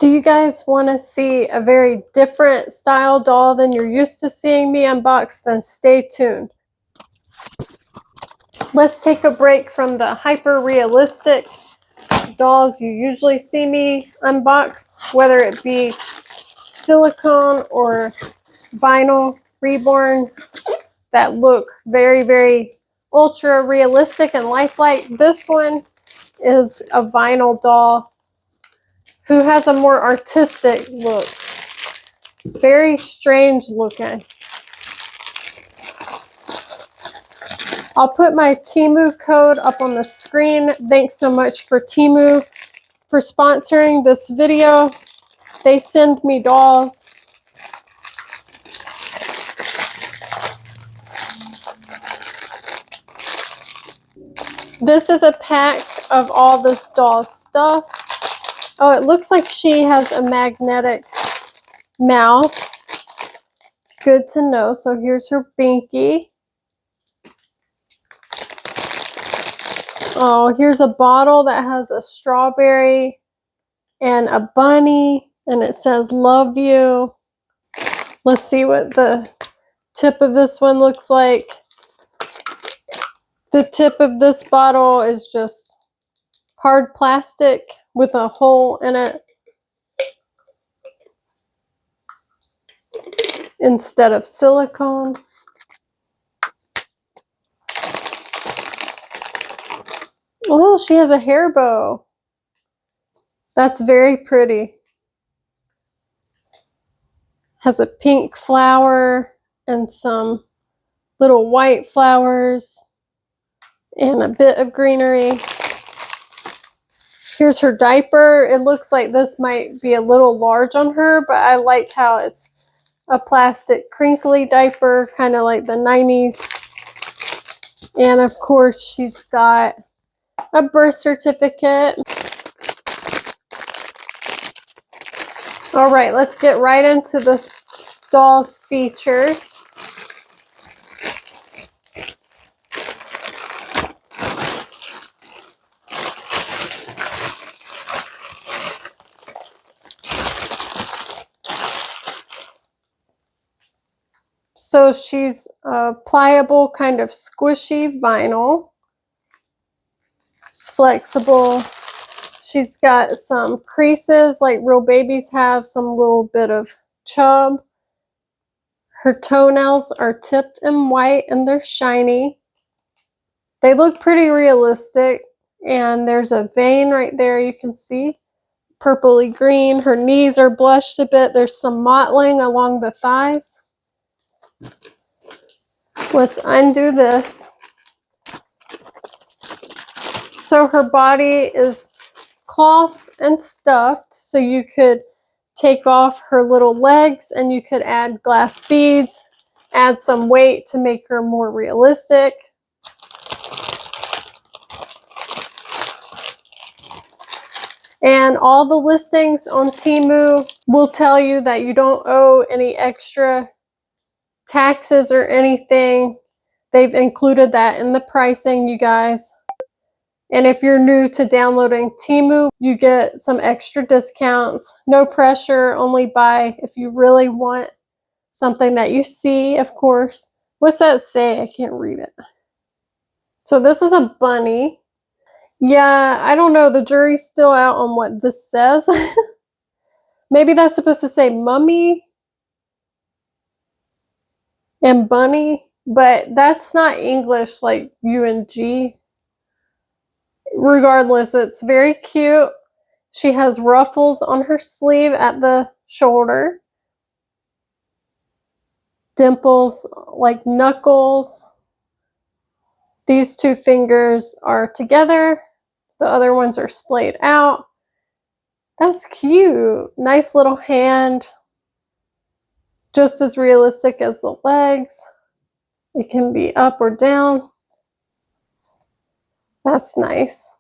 Do you guys want to see a very different style doll than you're used to seeing me unbox? Then stay tuned. Let's take a break from the hyper realistic dolls you usually see me unbox, whether it be silicone or vinyl reborns that look very, very ultra realistic and lifelike. This one is a vinyl doll who has a more artistic look. Very strange looking. I'll put my Temu code up on the screen. Thanks so much for Temu for sponsoring this video. They send me dolls. This is a pack of all this doll's stuff. Oh, it looks like she has a magnetic mouth. Good to know. So here's her binky. Oh, here's a bottle that has a strawberry and a bunny, and it says love you. Let's see what the tip of this one looks like. The tip of this bottle is just hard plastic with a hole in it instead of silicone. Oh, she has a hair bow. That's very pretty. Has a pink flower and some little white flowers and a bit of greenery. Here's her diaper. It looks like this might be a little large on her, but I like how it's a plastic crinkly diaper, kind of like the 90s. And of course, she's got a birth certificate. All right, let's get right into this doll's features. So she's a pliable, kind of squishy vinyl. It's flexible. She's got some creases like real babies have, some little bit of chub. Her toenails are tipped and white and they're shiny. They look pretty realistic, and there's a vein right there you can see, purpley green. Her knees are blushed a bit. There's some mottling along the thighs. Let's undo this. So her body is cloth and stuffed, so you could take off her little legs and you could add glass beads, add some weight to make her more realistic. And all the listings on Temu will tell you that you don't owe any extra taxes or anything. They've included that in the pricing, you guys. And if you're new to downloading Temu, you get some extra discounts. No pressure, only buy if you really want something that you see, of course. What's that say? I can't read it. So this is a bunny. Yeah, I don't know. The jury's still out on what this says. Maybe that's supposed to say mummy and bunny, but that's not English like UNG. Regardless, it's very cute. She has ruffles on her sleeve at the shoulder. Dimples like knuckles. These two fingers are together. The other ones are splayed out. That's cute. Nice little hand. Just as realistic as the legs. It can be up or down. That's nice.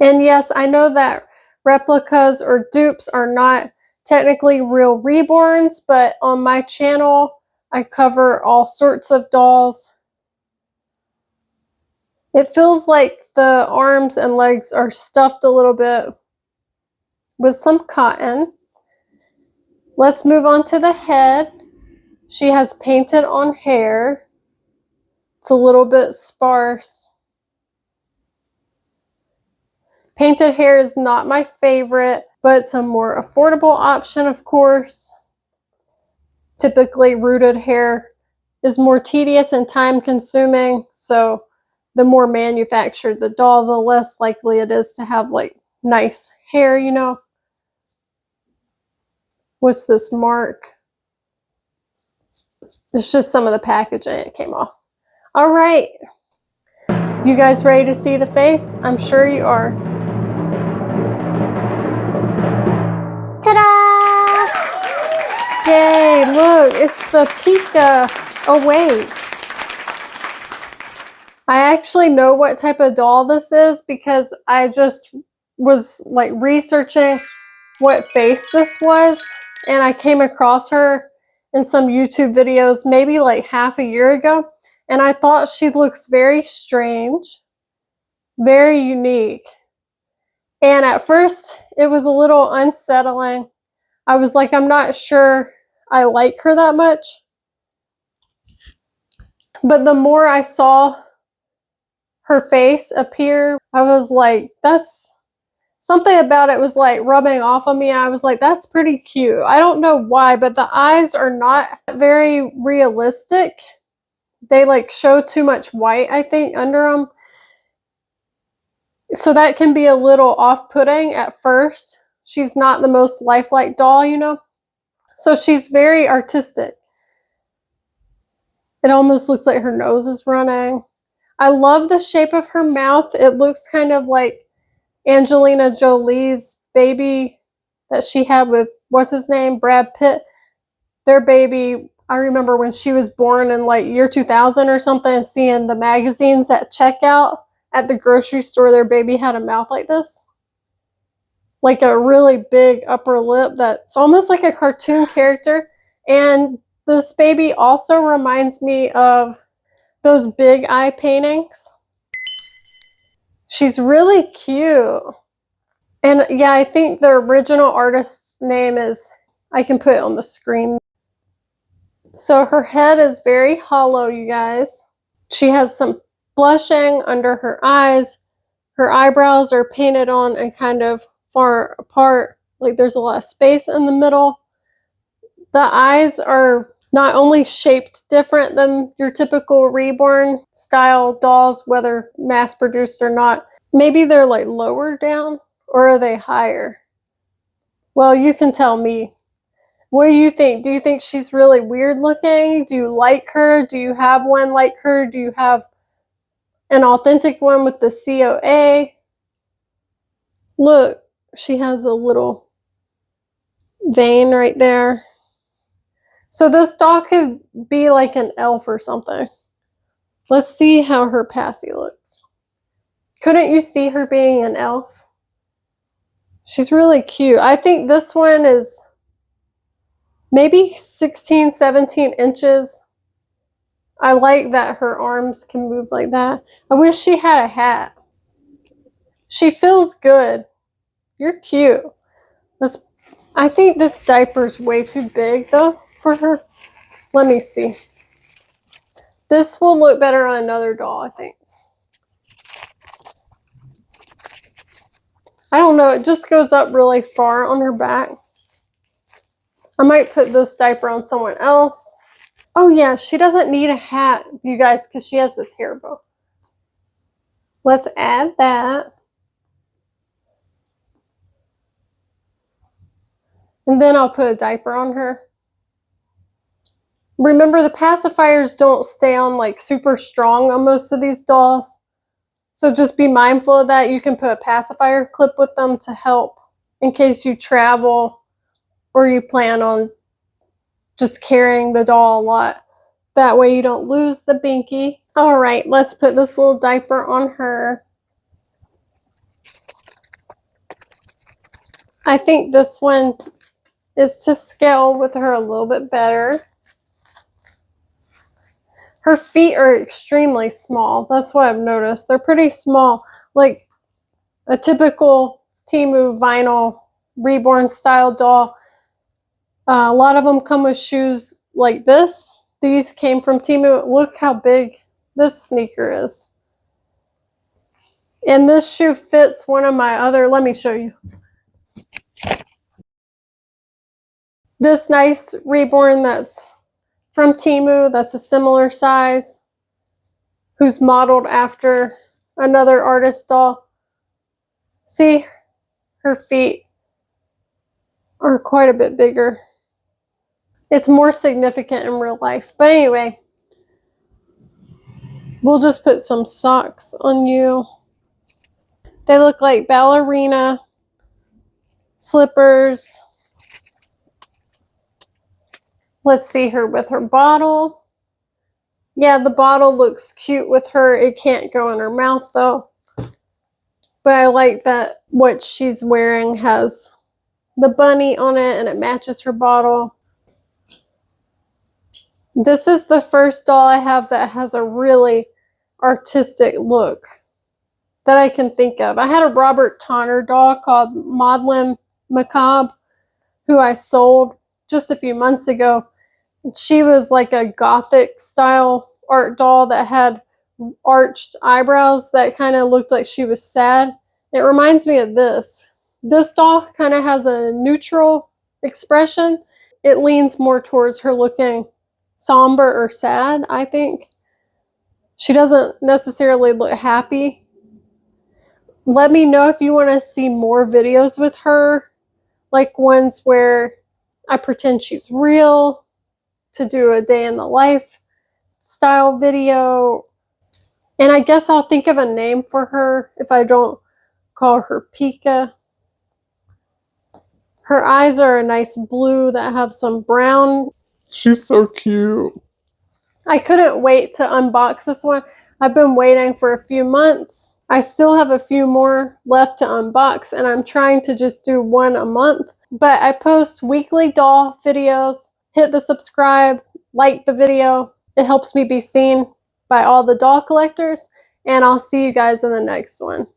And yes, I know that replicas or dupes are not technically real reborns, but on my channel, I cover all sorts of dolls. It feels like the arms and legs are stuffed a little bit with some cotton. Let's move on to the head. She has painted on hair. It's a little bit sparse. Painted hair is not my favorite, but it's a more affordable option, of course. Typically, rooted hair is more tedious and time consuming, so the more manufactured the doll, the less likely it is to have like nice hair, you know. What's this mark? It's just some of the packaging, it came off. All right, you guys ready to see the face? I'm sure you are. Ta-da! Yay, look, it's the Pika Awake. I actually know what type of doll this is because I just was like researching what face this was, and I came across her in some YouTube videos maybe like half a year ago, and I thought she looks very strange, very unique. And at first it was a little unsettling. I was like, I'm not sure I like her that much. But the more I saw her face appear, I was like, that's something about it was like rubbing off on me. And I was like, that's pretty cute. I don't know why, but the eyes are not very realistic. They like show too much white, I think, under them. So that can be a little off-putting at first. She's not the most lifelike doll, you know? So she's very artistic. It almost looks like her nose is running. I love the shape of her mouth. It looks kind of like Angelina Jolie's baby that she had with, what's his name, Brad Pitt. Their baby, I remember when she was born in like year 2000 or something, seeing the magazines at checkout at the grocery store, their baby had a mouth like this. Like a really big upper lip that's almost like a cartoon character. And this baby also reminds me of those big eye paintings. She's really cute. And yeah, I think the original artist's name is, I can put it on the screen. So her head is very hollow, you guys. She has some blushing under her eyes. Her eyebrows are painted on and kind of far apart. Like there's a lot of space in the middle. The eyes are not only shaped different than your typical Reborn style dolls, whether mass produced or not. Maybe they're like lower down, or are they higher? Well, you can tell me. What do you think? Do you think she's really weird looking? Do you like her? Do you have one like her? Do you have an authentic one with the COA? Look, she has a little vein right there. So this doll could be like an elf or something. Let's see how her passy looks. Couldn't you see her being an elf? She's really cute. I think this one is maybe 16, 17 inches. I like that her arms can move like that. I wish she had a hat. She feels good. You're cute. I think this diaper's way too big though for her. Let me see. This will look better on another doll, I think. I don't know, it just goes up really far on her back. I might put this diaper on someone else. Oh yeah, she doesn't need a hat, you guys, because she has this hair bow. Let's add that. And then I'll put a diaper on her. Remember, the pacifiers don't stay on like super strong on most of these dolls. So just be mindful of that. You can put a pacifier clip with them to help in case you travel or you plan on just carrying the doll a lot. That way you don't lose the binky. All right, let's put this little diaper on her. I think this one is to scale with her a little bit better. Her feet are extremely small. That's what I've noticed. They're pretty small, like a typical Temu vinyl Reborn style doll. A lot of them come with shoes like this. These came from Temu. Look how big this sneaker is. And this shoe fits one of my other, let me show you. This nice Reborn that's from Temu, that's a similar size, who's modeled after another artist doll. See, her feet are quite a bit bigger. It's more significant in real life. But anyway, we'll just put some socks on you. They look like ballerina slippers. Let's see her with her bottle. Yeah, the bottle looks cute with her. It can't go in her mouth though. But I like that what she's wearing has the bunny on it and it matches her bottle. This is the first doll I have that has a really artistic look that I can think of. I had a Robert Tonner doll called Maudlin Macabre who I sold just a few months ago. She was like a gothic style art doll that had arched eyebrows that kind of looked like she was sad. It reminds me of this. This doll kind of has a neutral expression. It leans more towards her looking somber or sad, I think. She doesn't necessarily look happy. Let me know if you want to see more videos with her, like ones where I pretend she's real, to do a day in the life style video. And I guess I'll think of a name for her if I don't call her Pika. Her eyes are a nice blue that have some brown. She's so cute. I couldn't wait to unbox this one. I've been waiting for a few months. I still have a few more left to unbox, and I'm trying to just do one a month. But I post weekly doll videos. Hit the subscribe, like the video. It helps me be seen by all the doll collectors, and I'll see you guys in the next one.